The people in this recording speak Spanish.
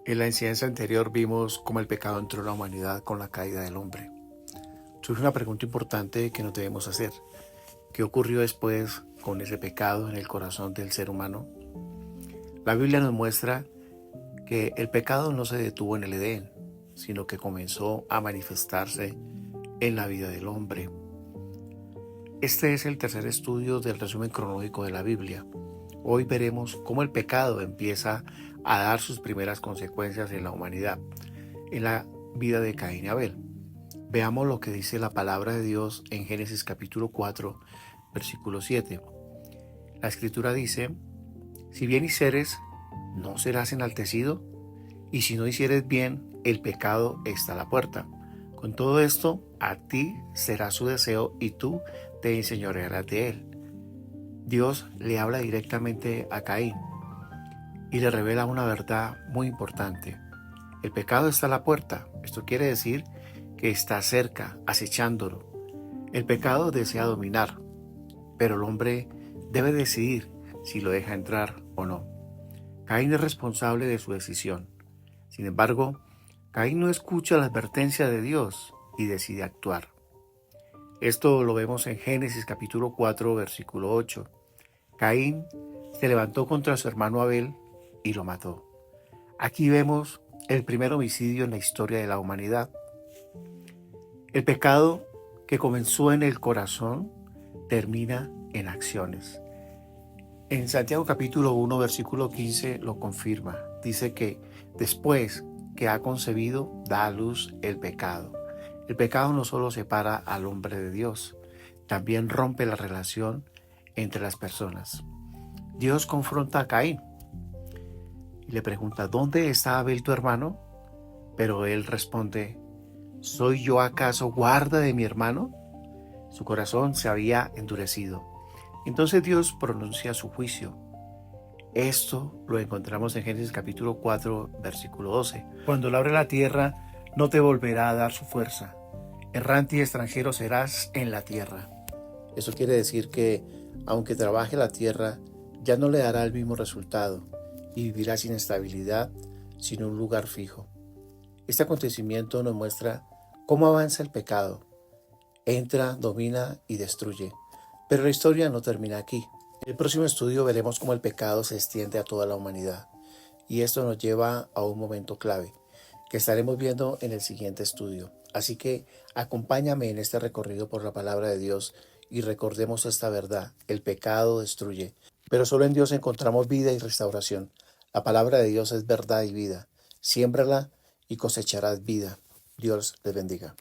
En la enseñanza anterior vimos cómo el pecado entró en la humanidad con la caída del hombre. Surge una pregunta importante que nos debemos hacer. ¿Qué ocurrió después con ese pecado en el corazón del ser humano? La Biblia nos muestra que el pecado no se detuvo en el Edén, sino que comenzó a manifestarse en la vida del hombre. Este es el tercer estudio del resumen cronológico de la Biblia. Hoy veremos cómo el pecado empieza a dar sus primeras consecuencias en la humanidad, en la vida de Caín y Abel. Veamos lo que dice la palabra de Dios en Génesis capítulo 4, versículo 7. La escritura dice: si bien hicieres, no serás enaltecido, y si no hicieres bien, el pecado está a la puerta. Con todo esto, a ti será su deseo y tú te enseñorearás de él. Dios le habla directamente a Caín y le revela una verdad muy importante. El pecado está a la puerta. Esto quiere decir que está cerca, acechándolo. El pecado desea dominar, pero el hombre debe decidir si lo deja entrar o no. Caín es responsable de su decisión. Sin embargo, Caín no escucha la advertencia de Dios y decide actuar. Esto lo vemos en Génesis capítulo 4, versículo 8. Caín se levantó contra su hermano Abel y lo mató. Aquí vemos el primer homicidio en la historia de la humanidad. El pecado que comenzó en el corazón termina en acciones. En Santiago capítulo 1, versículo 15 lo confirma. Dice que después que ha concebido, da a luz el pecado. El pecado no solo separa al hombre de Dios, también rompe la relación entre las personas. Dios confronta a Caín y le pregunta: ¿dónde está Abel tu hermano? Pero él responde: ¿soy yo acaso guarda de mi hermano? Su corazón se había endurecido. Entonces Dios pronuncia su juicio. Esto lo encontramos en Génesis capítulo 4, versículo 12. Cuando labre la tierra, no te volverá a dar su fuerza. Errante y extranjero serás en la tierra. Eso quiere decir que, aunque trabaje la tierra, ya no le dará el mismo resultado y vivirá sin estabilidad, sin un lugar fijo. Este acontecimiento nos muestra cómo avanza el pecado. Entra, domina y destruye. Pero la historia no termina aquí. En el próximo estudio veremos cómo el pecado se extiende a toda la humanidad. Y esto nos lleva a un momento clave, que estaremos viendo en el siguiente estudio. Así que acompáñame en este recorrido por la palabra de Dios y recordemos esta verdad: el pecado destruye, pero solo en Dios encontramos vida y restauración. La palabra de Dios es verdad y vida. Siémbrala y cosecharás vida. Dios les bendiga.